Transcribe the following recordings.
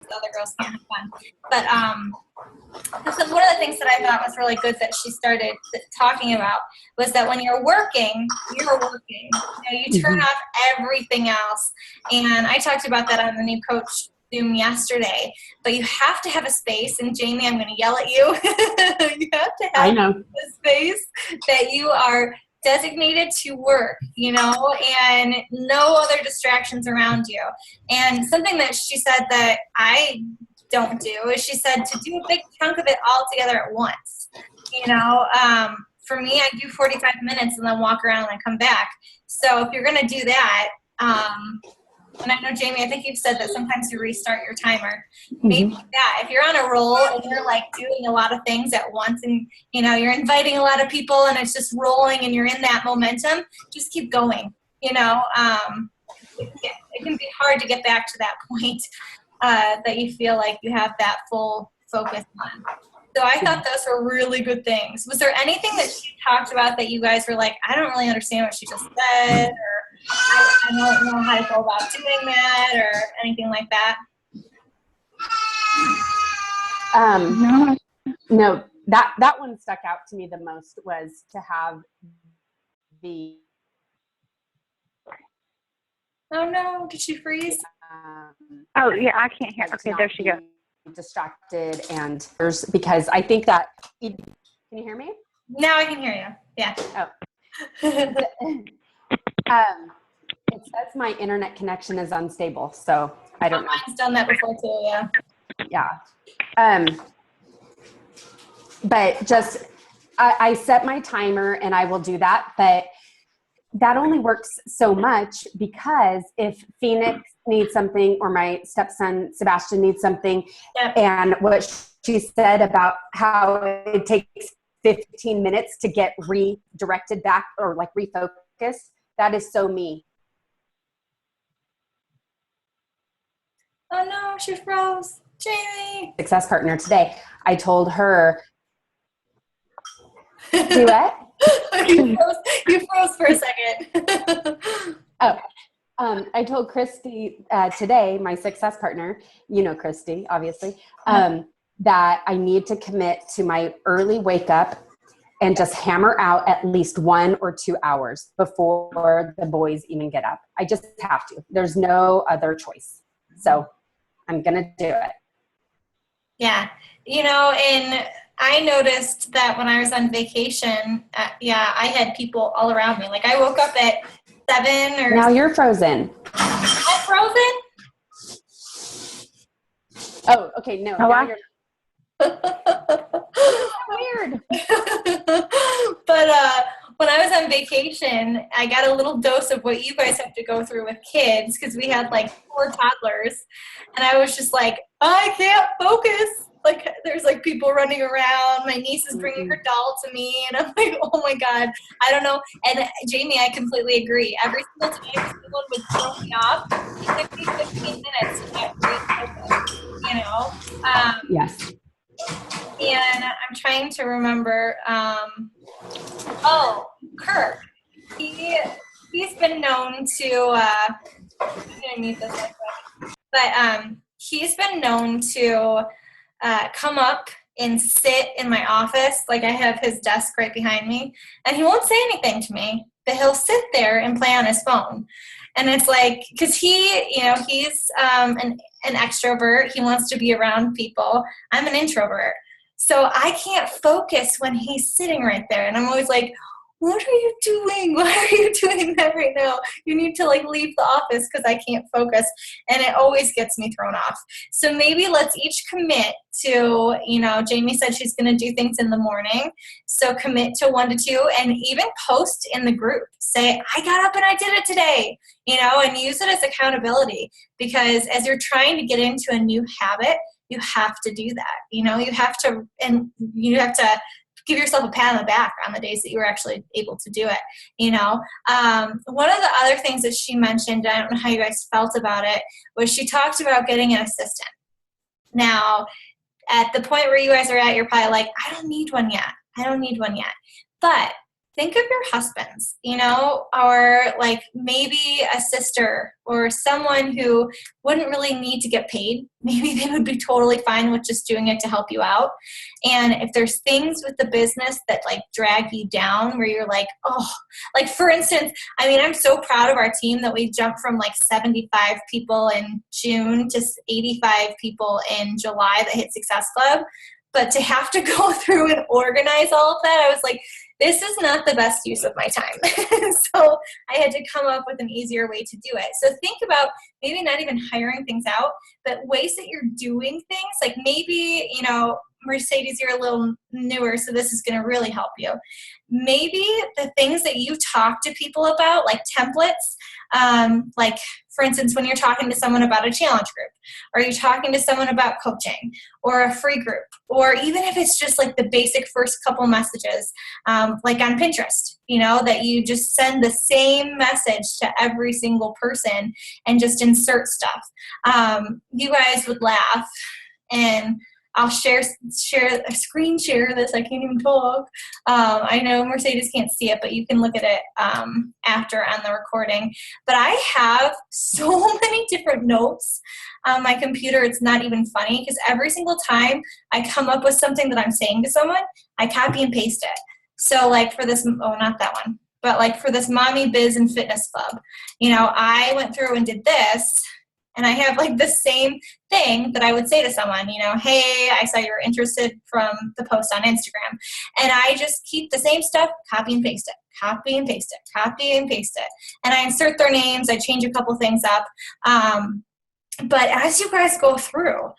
the other girls can't have fun. But so one of the things that I thought was really good that she started talking about was that when you're working. You know, you turn off everything else. And I talked about that on the new coach Zoom yesterday, but you have to have a space, and Jamie, I'm going to yell at you. You have to have a space that you are designated to work, you know, and no other distractions around you. And something that she said that I don't do is she said to do a big chunk of it all together at once. You know, for me, I do 45 minutes and then walk around and come back. So if you're going to do that, and I know, Jamie, I think you've said that sometimes you restart your timer. Maybe that. If you're on a roll and you're like doing a lot of things at once and, you know, you're inviting a lot of people and it's just rolling and you're in that momentum, just keep going. You know, it can be hard to get back to that point that you feel like you have that full focus on. So I thought those were really good things. Was there anything that she talked about that you guys were like, I don't really understand what she just said, or I don't know how to go about doing that, or anything like that? No, that one stuck out to me the most was to have the. Oh no! Did she freeze? Oh yeah, I can't hear. Okay, there she goes. Distracted, and there's because I think that. Can you hear me? Now I can hear you. Yeah. Oh. It says my internet connection is unstable, so I don't know. Mine's done that before too, yeah. Yeah. But just, I set my timer and I will do that, but that only works so much because if Phoenix needs something or my stepson Sebastian needs something, and what she said about how it takes 15 minutes to get redirected back or like refocused, that is so me. Oh no, she froze. Jamie. Success partner today. I told her. Do what? you froze for a second. I told Christy today, my success partner, you know Christy, obviously, that I need to commit to my early wake up and just hammer out at least 1 or 2 hours before the boys even get up. I just have to. There's no other choice. So I'm going to do it. Yeah. You know, and I noticed that when I was on vacation, I had people all around me. Like I woke up at 7 or... Now you're frozen. I'm frozen? Oh, okay. No. Now you're... Weird. But when I was on vacation, I got a little dose of what you guys have to go through with kids because we had like 4 toddlers, and I was just like, I can't focus. Like there's like people running around. My niece is bringing her doll to me, and I'm like, oh my God, I don't know. And Jamie, I completely agree. Every single time someone would throw me off, it took me 15 minutes to get refocused, you know? Yes. And I'm trying to remember, Kirk. He's been known to, I'm going to mute this real quick. But he's been known to come up and sit in my office. Like I have his desk right behind me, and he won't say anything to me, but he'll sit there and play on his phone. And it's like, because he's an extrovert. He wants to be around people. I'm an introvert. So I can't focus when he's sitting right there. And I'm always like, what are you doing? Why are you doing that right now? You need to like leave the office because I can't focus. And it always gets me thrown off. So maybe let's each commit to, you know, Jamie said she's going to do things in the morning. So commit to 1 to 2 and even post in the group. Say, I got up and I did it today, you know, and use it as accountability, because as you're trying to get into a new habit, you have to do that. You know, you have to give yourself a pat on the back on the days that you were actually able to do it, you know. One of the other things that she mentioned, I don't know how you guys felt about it, was she talked about getting an assistant. Now, at the point where you guys are at, you're probably like, I don't need one yet. But think of your husbands, you know, or like maybe a sister or someone who wouldn't really need to get paid. Maybe they would be totally fine with just doing it to help you out. And if there's things with the business that like drag you down where you're like, oh, like for instance, I mean, I'm so proud of our team that we jumped from like 75 people in June to 85 people in July that hit Success Club. But to have to go through and organize all of that, I was like, this is not the best use of my time. So I had to come up with an easier way to do it. So think about maybe not even hiring things out, but ways that you're doing things. Like maybe, you know, Mercedes, you're a little newer, so this is going to really help you. Maybe the things that you talk to people about, like templates, like for instance, when you're talking to someone about a challenge group, or you're talking to someone about coaching or a free group, or even if it's just like the basic first couple messages, like on Pinterest, you know, that you just send the same message to every single person and just insert stuff. You guys would laugh, and I'll screen share this. I can't even talk. I know Mercedes can't see it, but you can look at it after on the recording. But I have so many different notes on my computer. It's not even funny because every single time I come up with something that I'm saying to someone, I copy and paste it. So like for this, oh, not that one, but like for this Mommy Biz and Fitness Club, you know, I went through and did this. And I have like the same thing that I would say to someone, you know, hey, I saw you were interested from the post on Instagram. And I just keep the same stuff, copy and paste it, copy and paste it, copy and paste it. And I insert their names, I change a couple things up. But as you guys go through,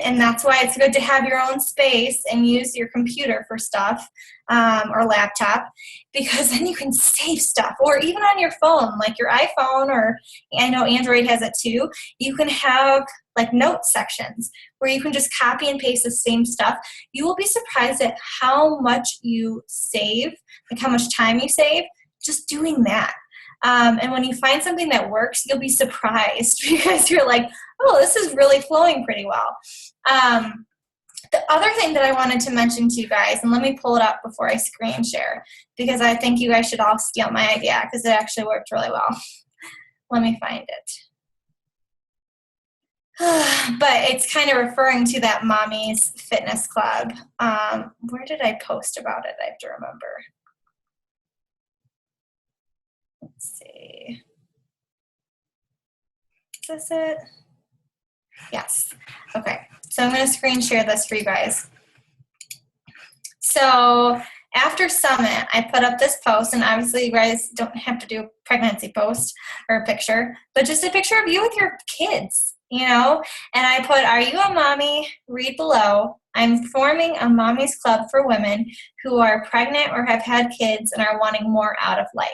and that's why it's good to have your own space and use your computer for stuff, or laptop, because then you can save stuff. Or even on your phone, like your iPhone, or I know Android has it too. You can have like note sections where you can just copy and paste the same stuff. You will be surprised at how much you save, like how much time you save just doing that. And when you find something that works, you'll be surprised because you're like, oh, this is really flowing pretty well. The other thing that I wanted to mention to you guys, and let me pull it up before I screen share, because I think you guys should all steal my idea because it actually worked really well. Let me find it. But it's kind of referring to that Mommy's Fitness Club. Where did I post about it? I have to remember. Let's see. Is this it? Yes. Okay. So I'm going to screen share this for you guys. So after Summit, I put up this post, and obviously you guys don't have to do a pregnancy post or a picture, but just a picture of you with your kids, you know? And I put, are you a mommy? Read below. I'm forming a mommy's club for women who are pregnant or have had kids and are wanting more out of life.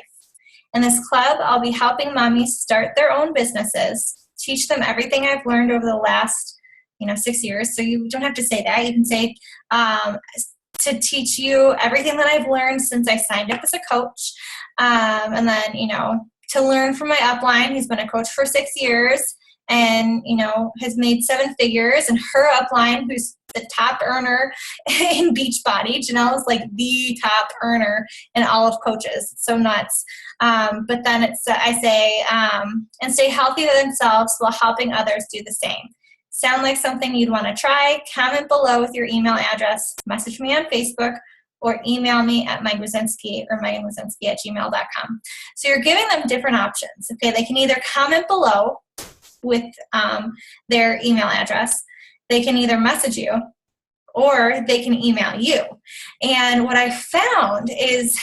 In this club, I'll be helping mommies start their own businesses, teach them everything I've learned over the last 6 years. So you don't have to say that. You can say to teach you everything that I've learned since I signed up as a coach. And then, to learn from my upline, who's been a coach for 6 years and, has made 7 figures. And her upline, who's the top earner in Beachbody. Janelle is like the top earner in all of coaches. It's so nuts. But then I say, and stay healthy to themselves while helping others do the same. Sound like something you'd want to try? Comment below with your email address, message me on Facebook, or email me at meganwazinski or meganwazinski@gmail.com. So you're giving them different options. Okay, they can either comment below with their email address. They can either message you or they can email you. And what I found is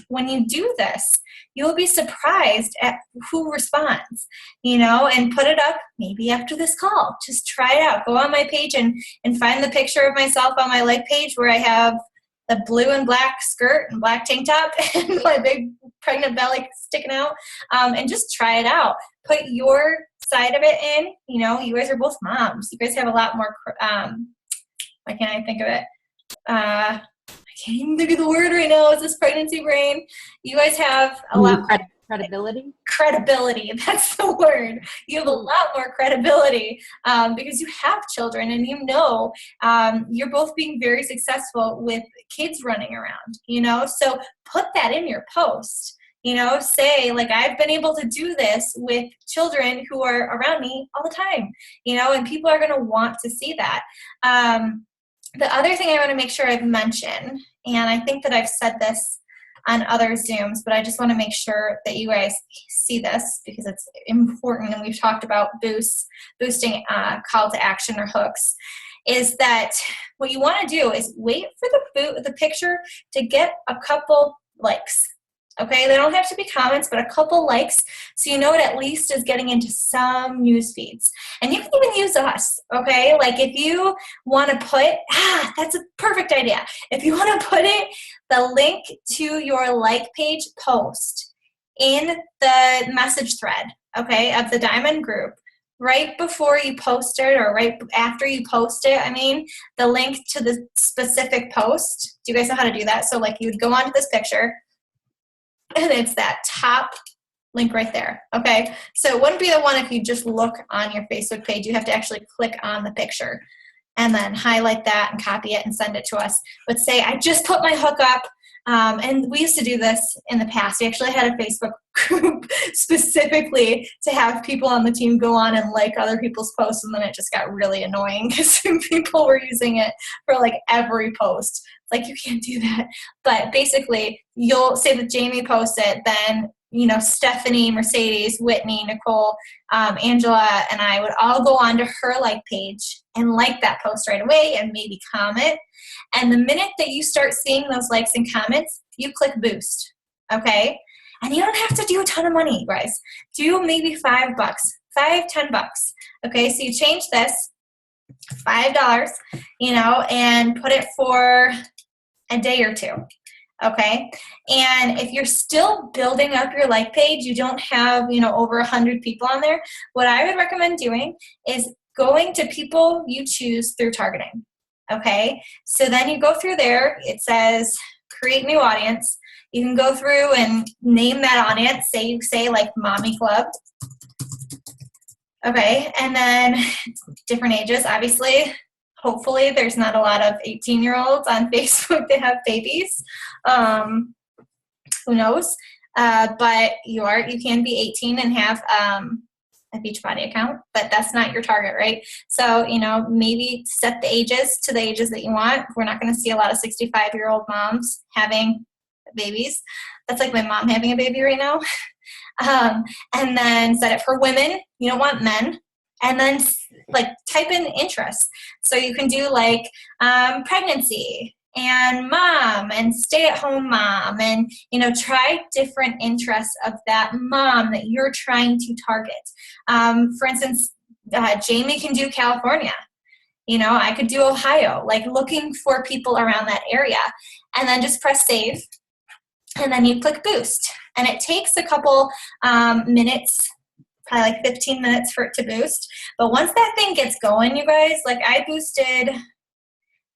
when you do this, you'll be surprised at who responds, and put it up maybe after this call. Just try it out. Go on my page and find the picture of myself on my leg page where I have the blue and black skirt and black tank top and my big pregnant belly sticking out, and just try it out. Put your side of it in. You guys are both moms. You guys have a lot more, why can't I think of it? I can't even think of the word right now. It's this pregnancy brain. You guys have a lot. Credibility, that's the word. You have a lot more credibility because you have children, and you're both being very successful with kids running around, so put that in your post. Say, like, I've been able to do this with children who are around me all the time, and people are going to want to see that. The other thing I want to make sure I've mentioned, and I think that I've said this on other Zooms, but I just want to make sure that you guys see this because it's important, and we've talked about boosting call to action or hooks, is that what you want to do is wait for the picture to get a couple likes. Okay, they don't have to be comments, but a couple likes, so it at least is getting into some news feeds. And you can even use us, okay? Like, if you want to put, that's a perfect idea. If you want to put the link to your like page post in the message thread, okay, of the Diamond group, right before you post it, or right after you post it, the link to the specific post. Do you guys know how to do that? So, like, you would go onto this picture, and it's that top link right there, okay? So it wouldn't be the one if you just look on your Facebook page. You have to actually click on the picture and then highlight that and copy it and send it to us. But say, I just put my hook up, and we used to do this in the past. We actually had a Facebook group specifically to have people on the team go on and like other people's posts, and then it just got really annoying because people were using it for like every post. Like, you can't do that. But basically, you'll say that Jamie posts it, then, Stephanie, Mercedes, Whitney, Nicole, Angela, and I would all go onto her like page and like that post right away and maybe comment. And the minute that you start seeing those likes and comments, you click boost, okay? And you don't have to do a ton of money, you guys. Do maybe $5, $10, okay? So you change this, $5, and put it for a day or two, okay? And if you're still building up your like page, you don't have, over 100 people on there, what I would recommend doing is going to people you choose through targeting, okay? So then you go through there, it says create new audience. You can go through and name that audience. You say like Mommy Club, okay? And then different ages, obviously. Hopefully there's not a lot of 18-year-olds on Facebook that have babies. Who knows? But you can be 18 and have a Beachbody account, but that's not your target, right? So, maybe set the ages to the ages that you want. We're not going to see a lot of 65-year-old moms having babies. That's like my mom having a baby right now. And then set it for women. You don't want men. And then like type in interests. So you can do like pregnancy and mom and stay-at-home mom, and try different interests of that mom that you're trying to target. For instance, Jamie can do California. I could do Ohio, like looking for people around that area, and then just press save, and then you click boost, and it takes a couple minutes, probably like 15 minutes for it to boost. But once that thing gets going, you guys, like I boosted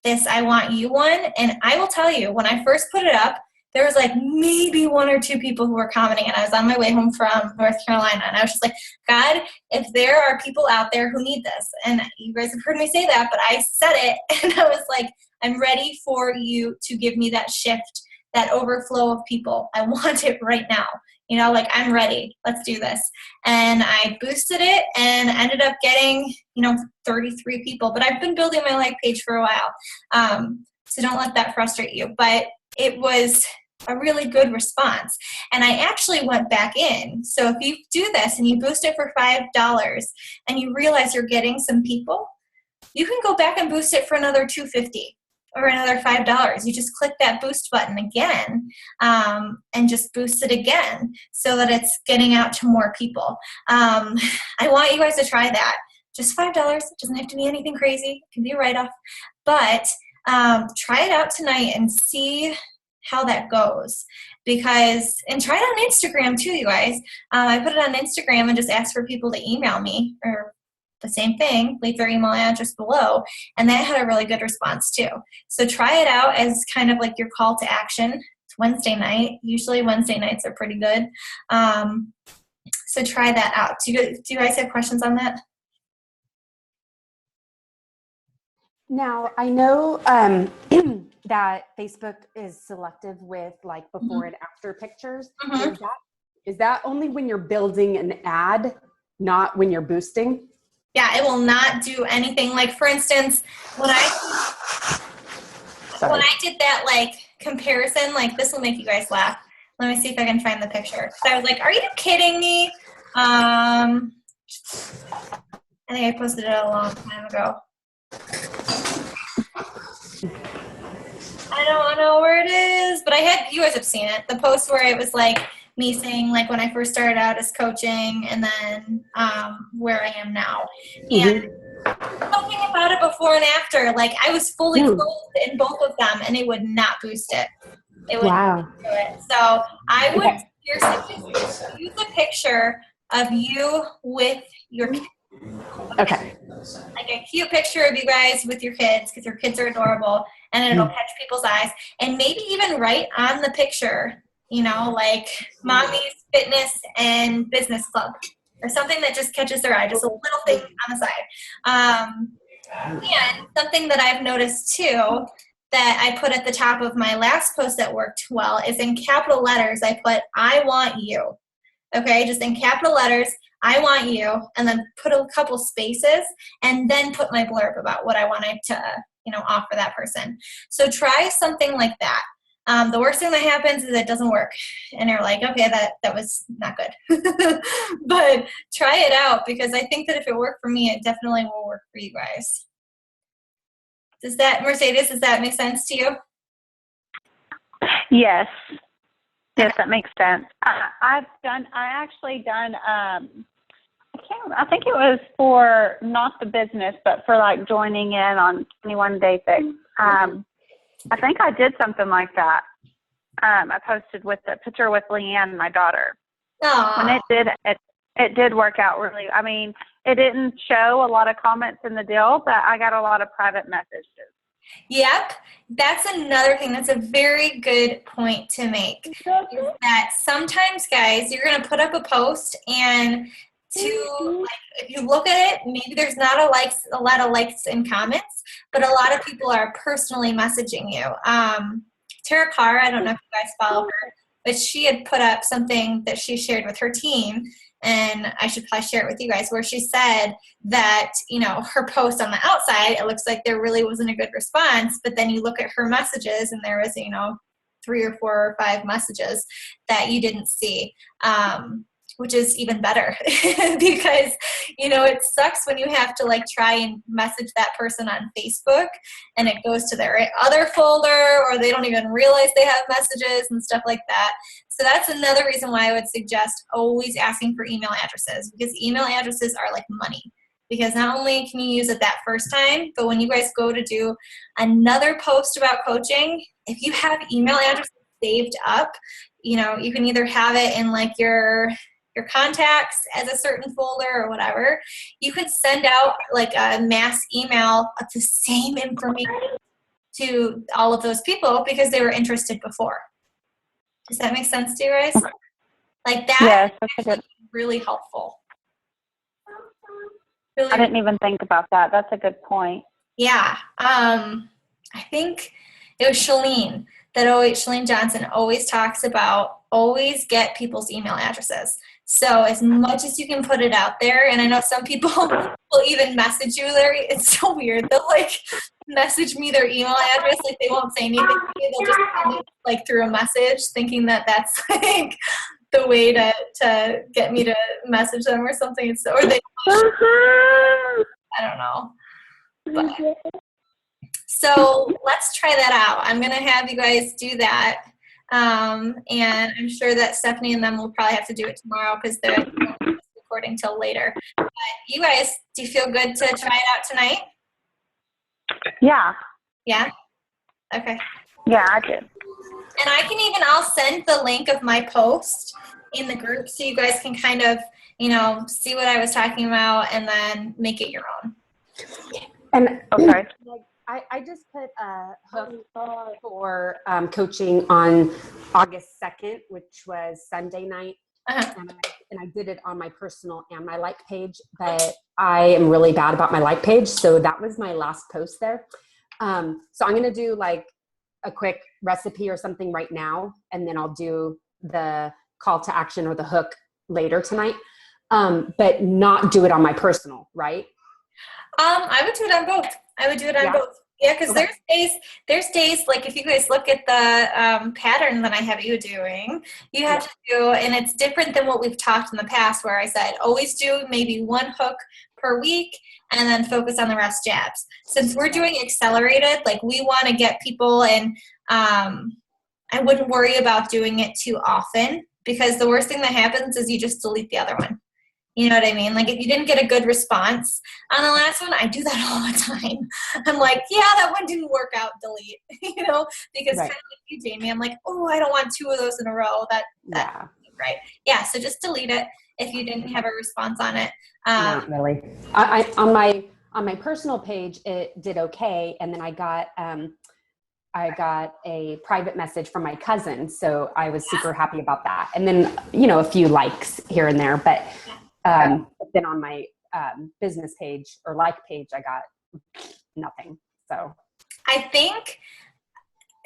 this I Want You one, and I will tell you, when I first put it up, there was like maybe 1 or 2 people who were commenting, and I was on my way home from North Carolina, and I was just like, God, if there are people out there who need this, and you guys have heard me say that, but I said it, and I was like, I'm ready for you to give me that shift, that overflow of people. I want it right now. Like, I'm ready. Let's do this. And I boosted it and ended up getting, 33 people. But I've been building my like page for a while. So don't let that frustrate you. But it was a really good response. And I actually went back in. So if you do this and you boost it for $5 and you realize you're getting some people, you can go back and boost it for another $2.50. Or another $5. You just click that boost button again and just boost it again so that it's getting out to more people. I want you guys to try that. Just $5. It doesn't have to be anything crazy. It can be a write-off. But try it out tonight and see how that goes. And try it on Instagram too, you guys. I put it on Instagram and just asked for people to email me, or the same thing, leave their email address below, and that had a really good response too. So try it out as kind of like your call to action. It's Wednesday night. Usually Wednesday nights are pretty good. So try that out. Do you guys have questions on that? Now, I know that Facebook is selective with like before and after pictures. Mm-hmm. Is that only when you're building an ad, not when you're boosting? Yeah, it will not do anything. Like, for instance, when I did that like comparison, like this will make you guys laugh. Let me see if I can find the picture. So I was like, are you kidding me? I think I posted it a long time ago. I don't know where it is, but you guys have seen it. The post where it was like me saying like when I first started out as coaching and then where I am now. And something about it before and after, like I was fully clothed in both of them and it would not boost it. It would not do it. So I would seriously just use a picture of you with your kids. Okay. Like a cute picture of you guys with your kids because your kids are adorable and it'll catch people's eyes. And maybe even write on the picture, you know, like Mommy's Fitness and Business Club or something that just catches their eye, just a little thing on the side. And something that I've noticed too that I put at the top of my last post that worked well is in capital letters, I put, I want you. Okay, just in capital letters, I want you, and then put a couple spaces, and then put my blurb about what I wanted to, you know, offer that person. So try something like that. The worst thing that happens is it doesn't work, and you're like, okay, that was not good. But try it out because I think that if it worked for me, it definitely will work for you guys. Mercedes, does that make sense to you? Yes. Yes, that makes sense. I actually done, I think it was for not the business, but for like joining in on 21 Day Fix. I think I did something like that. I posted with the picture with Leanne, my daughter. Aww. And it did work out really. I mean, it didn't show a lot of comments in the deal, but I got a lot of private messages. Yep, that's another thing. That's a very good point to make. Is that sometimes, guys, you're going to put up a post and if you look at it, maybe there's not a lot of likes and comments, but a lot of people are personally messaging you. Tara Carr, I don't know if you guys follow her, but she had put up something that she shared with her team, and I should probably share it with you guys, where she said that, you know, her post on the outside, it looks like there really wasn't a good response, but then you look at her messages and there was, you know, 3 or 4 or 5 messages that you didn't see, which is even better because, you know, it sucks when you have to like try and message that person on Facebook and it goes to their other folder or they don't even realize they have messages and stuff like that. So that's another reason why I would suggest always asking for email addresses, because email addresses are like money. Because not only can you use it that first time, but when you guys go to do another post about coaching, if you have email addresses saved up, you know, you can either have it in like your contacts as a certain folder or whatever. You could send out like a mass email of the same information to all of those people because they were interested before. Does that make sense to you guys? Like that, yes, is actually really helpful. Really, I didn't even think about that. That's a good point. Yeah. I think it was Shalene Shalene Johnson always talks about always get people's email addresses. So as much as you can put it out there, and I know some people will even message you there. It's so weird. They'll like message me their email address, like they won't say anything to me. They'll just send it like through a message, thinking that that's like the way to get me to message them or something. Or they, I don't know. But, so let's try that out. I'm gonna have you guys do that. And I'm sure that Stephanie and them will probably have to do it tomorrow because they're recording till later. But you guys, do you feel good to try it out tonight? Yeah. Yeah? Okay. Yeah, I did. And I'll send the link of my post in the group so you guys can kind of, you know, see what I was talking about and then make it your own. And okay. I just put a hook for coaching on August 2nd, which was Sunday night. And I did it on my personal and my like page, but I am really bad about my like page. So that was my last post there. So I'm going to do like a quick recipe or something right now, and then I'll do the call to action or the hook later tonight, but not do it on my personal, right? I would do it on both. I would do it on both. Yeah, because there's days like if you guys look at the pattern that I have you doing, you have to do, and it's different than what we've talked in the past where I said always do maybe one hook per week and then focus on the rest jabs. Since we're doing accelerated, like we want to get people in, I wouldn't worry about doing it too often because the worst thing that happens is you just delete the other one. You know what I mean? Like if you didn't get a good response on the last one, I do that all the time. I'm like, yeah, that one didn't work out, delete, you know, because kind of like you, Jamie, I'm like, oh, I don't want 2 of those in a row. That right. Yeah. So just delete it if you didn't have a response on it. Not really. On my personal page, it did okay. And then I got a private message from my cousin. So I was super happy about that. And then, you know, a few likes here and there, but then on my business page or like page, I got nothing. So I think,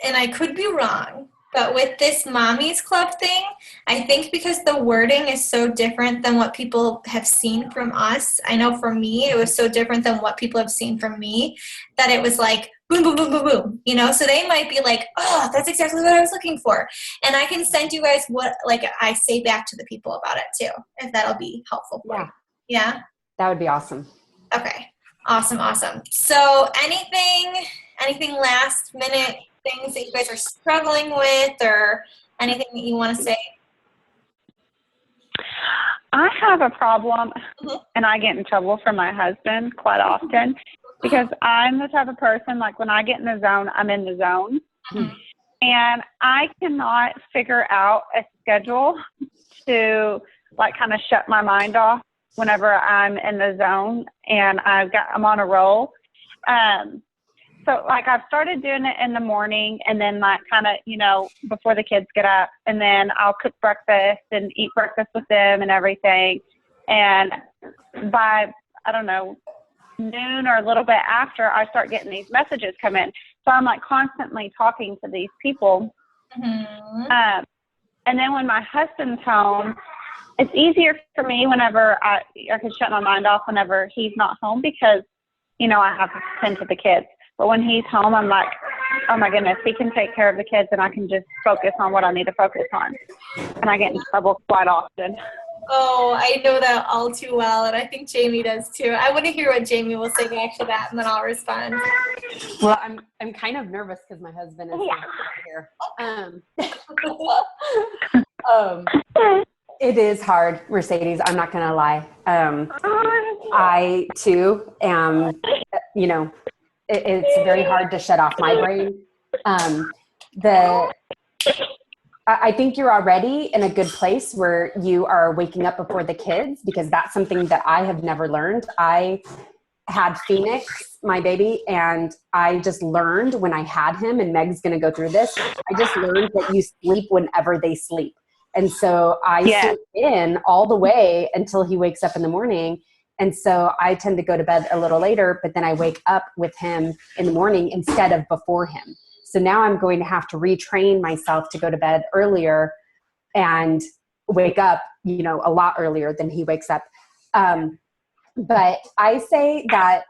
and I could be wrong, but with this Mommy's Club thing, I think because the wording is so different than what people have seen from us. I know for me, it was so different than what people have seen from me that it was like, boom, boom, boom, boom, boom, you know? So they might be like, oh, that's exactly what I was looking for. And I can send you guys what, like I say back to the people about it too, if that'll be helpful for you. Yeah? That would be awesome. Okay. Awesome. So anything last minute things that you guys are struggling with or anything that you want to say? I have a problem, and I get in trouble from my husband quite often because I'm the type of person, like when I get in the zone, I'm in the zone. And I cannot figure out a schedule to like kind of shut my mind off whenever I'm in the zone and I'm on a roll. So like I've started doing it in the morning and then like kind of, you know, before the kids get up, and then I'll cook breakfast and eat breakfast with them and everything. And by, I don't know, noon or a little bit after, I start getting these messages come in. So I'm like constantly talking to these people. And then when my husband's home, it's easier for me whenever I can shut my mind off whenever he's not home because, you know, I have to tend to the kids. But when he's home, I'm like, oh my goodness, he can take care of the kids and I can just focus on what I need to focus on. And I get in trouble quite often. Oh, I know that all too well. And I think Jamie does too. I want to hear what Jamie will say back to that and then I'll respond. Well, I'm kind of nervous because my husband is here. It is hard, Mercedes. I'm not going to lie. I too am, you know, it's very hard to shut off my brain. I think you're already in a good place where you are waking up before the kids because that's something that I have never learned. I had Phoenix, my baby, and I just learned when I had him, and Meg's going to go through this, I just learned that you sleep whenever they sleep. And so I sleep in all the way until he wakes up in the morning. And so I tend to go to bed a little later, but then I wake up with him in the morning instead of before him. So now I'm going to have to retrain myself to go to bed earlier and wake up, you know, a lot earlier than he wakes up. But I say that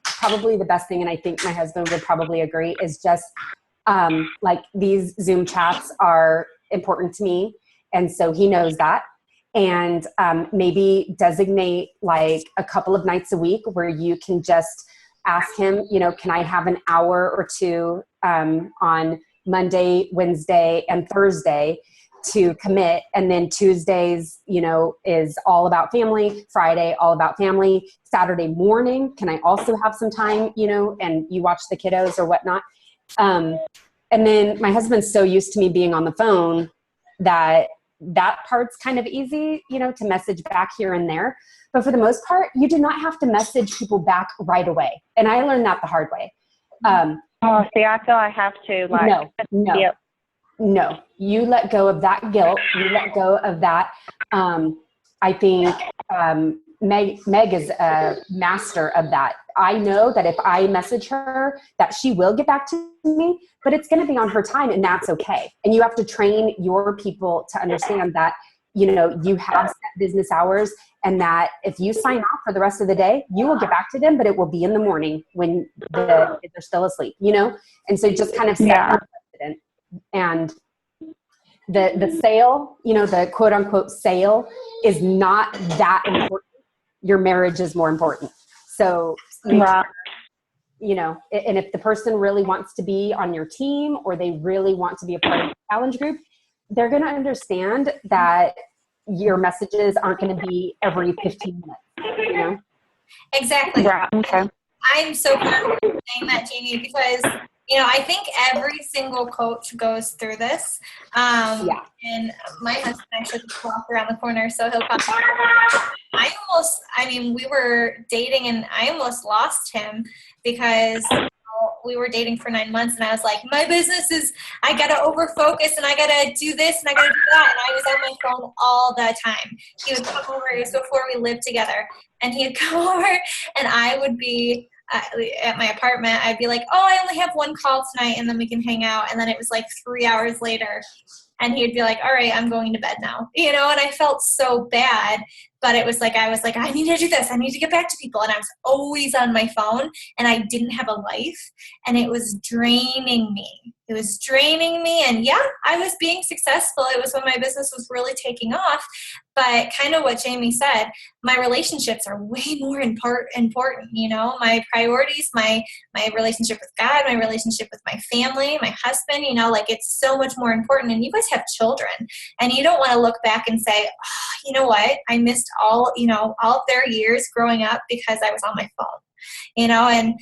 probably the best thing, and I think my husband would probably agree, is just like these Zoom chats are important to me. And so he knows that. And maybe designate like a couple of nights a week where you can just ask him, you know, can I have an hour or two on Monday, Wednesday, and Thursday to commit. And then Tuesdays, you know, is all about family. Friday, all about family. Saturday morning, can I also have some time, you know, and you watch the kiddos or whatnot. And then my husband's so used to me being on the phone that part's kind of easy, you know, to message back here and there. But for the most part, you do not have to message people back right away. And I learned that the hard way. Oh, see, I feel I have to, like, No. No, you let go of that guilt. You let go of that. I think Meg is a master of that. I know that if I message her, that she will get back to me, but it's going to be on her time, and that's okay. And you have to train your people to understand that, you know, you have set business hours, and that if you sign off for the rest of the day, you will get back to them, but it will be in the morning when the kids are still asleep, you know? And so just kind of set a precedent. And the sale, you know, the quote unquote sale is not that important. Your marriage is more important. So, you know, and if the person really wants to be on your team, or they really want to be a part of the challenge group, they're going to understand that your messages aren't going to be every 15 minutes, you know? Exactly. Right. Okay. I'm so proud of you saying that, Jamie, because, you know, I think every single coach goes through this. And my husband actually just walked around the corner, so he'll come. We were dating, and I almost lost him because we were dating for 9 months, and I was like, my business is, I got to over focus, and I got to do this, and I got to do that. And I was on my phone all the time. He would come over, it was before we lived together, and he'd come over, and I would be at my apartment. I'd be like, oh, I only have one call tonight, and then we can hang out. And then it was like 3 hours later, and he'd be like, all right, I'm going to bed now, you know? And I felt so bad, but it was like, I was like, I need to do this. I need to get back to people. And I was always on my phone, and I didn't have a life, and it was draining me. It was draining me. And yeah, I was being successful. It was when my business was really taking off. But kind of what Jamie said, my relationships are way more important, you know, my priorities, my relationship with God, my relationship with my family, my husband, you know, like it's so much more important. And you guys have children, and you don't want to look back and say, oh, you know what, I missed all of their years growing up because I was on my phone, you know. And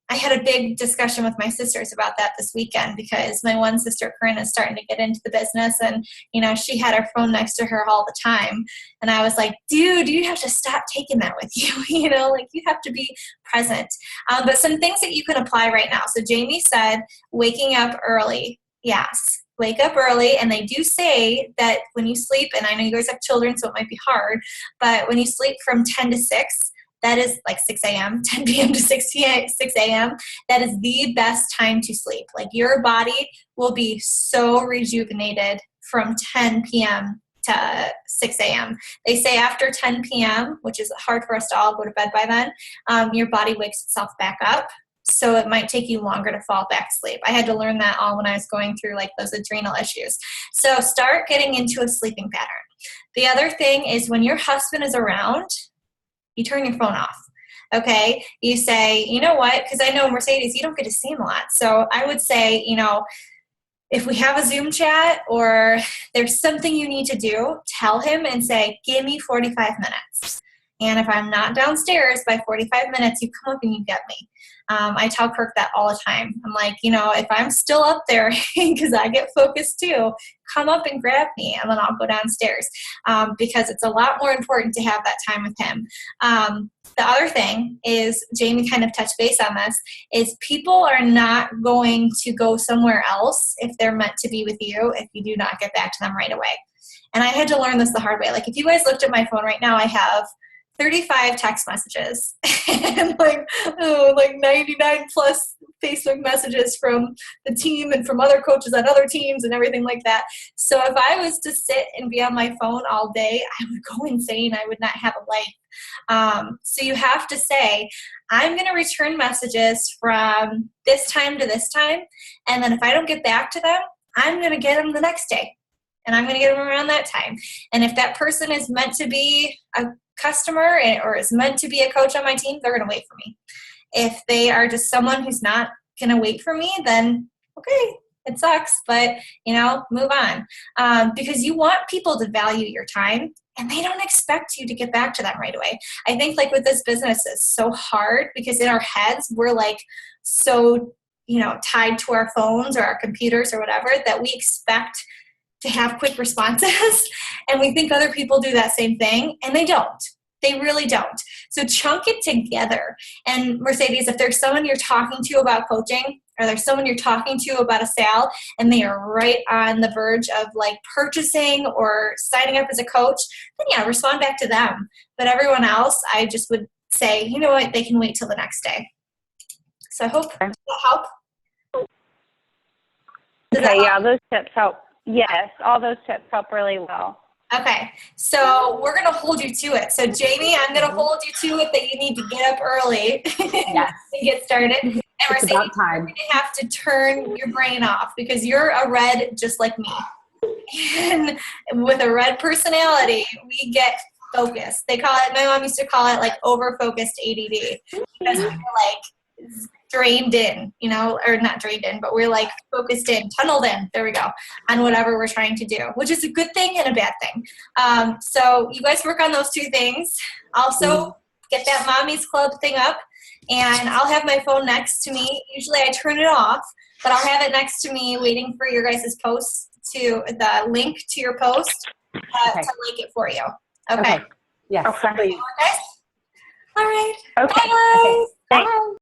I had a big discussion with my sisters about that this weekend, because my one sister, Corinne, is starting to get into the business, and, you know, she had her phone next to her all the time. And I was like, dude, you have to stop taking that with you. You know, like you have to be present. But some things that you can apply right now. So Jamie said, waking up early. Yes. Wake up early. And they do say that when you sleep, and I know you guys have children, so it might be hard, but when you sleep from 10 to 6, that is like 6 a.m., 10 p.m. to 6 a.m., that is the best time to sleep. Like your body will be so rejuvenated from 10 p.m. to 6 a.m. They say after 10 p.m., which is hard for us to all go to bed by then, your body wakes itself back up. So it might take you longer to fall back to sleep. I had to learn that all when I was going through like those adrenal issues. So start getting into a sleeping pattern. The other thing is when your husband is around, you turn your phone off. Okay. You say, you know what? Because I know Mercedes, you don't get to see him a lot. So I would say, you know, if we have a Zoom chat or there's something you need to do, tell him and say, give me 45 minutes. And if I'm not downstairs by 45 minutes, you come up and you get me. I tell Kirk that all the time. I'm like, you know, if I'm still up there, because I get focused too, come up and grab me, and then I'll go downstairs, because it's a lot more important to have that time with him. The other thing is, Jamie kind of touched base on this, is people are not going to go somewhere else if they're meant to be with you if you do not get back to them right away. And I had to learn this the hard way. Like if you guys looked at my phone right now, I have 35 text messages and like 99 plus Facebook messages from the team and from other coaches on other teams and everything like that. So if I was to sit and be on my phone all day, I would go insane. I would not have a life. So you have to say, I'm going to return messages from this time to this time. And then if I don't get back to them, I'm going to get them the next day. And I'm going to get them around that time. And if that person is meant to be a customer or is meant to be a coach on my team, they're going to wait for me. If they are just someone who's not going to wait for me, then okay, it sucks, but you know, move on. Because you want people to value your time, and they don't expect you to get back to them right away. I think like with this business, it's so hard because in our heads, we're like so, you know, tied to our phones or our computers or whatever, that we expect to have quick responses. And we think other people do that same thing, and they don't. They really don't. So chunk it together. And Mercedes, if there's someone you're talking to about coaching, or there's someone you're talking to about a sale, and they are right on the verge of like purchasing or signing up as a coach, then yeah, respond back to them. But everyone else, I just would say, you know what, they can wait till the next day. So I hope that helped. Okay, yeah, those tips help. Yes, all those tips help really well. Okay, so we're going to hold you to it. So Jamie, I'm going to hold you to it that you need to get up early Yes. and get started. And It's Mercedes, about time. you're going to have to turn your brain off because you're a red just like me. And with a red personality, we get focused. They call it, my mom used to call it like over-focused ADD because we're like drained in, you know, or not drained in, but we're like focused in, tunneled in, there we go, on whatever we're trying to do, which is a good thing and a bad thing. So you guys work on those two things. Also, get that Mommy's Club thing up, and I'll have my phone next to me. Usually I turn it off, but I'll have it next to me waiting for your guys' posts, to the link to your post to link it for you. Okay. Yes. Okay. Please. Okay. All right. Okay. Bye, guys. Thanks.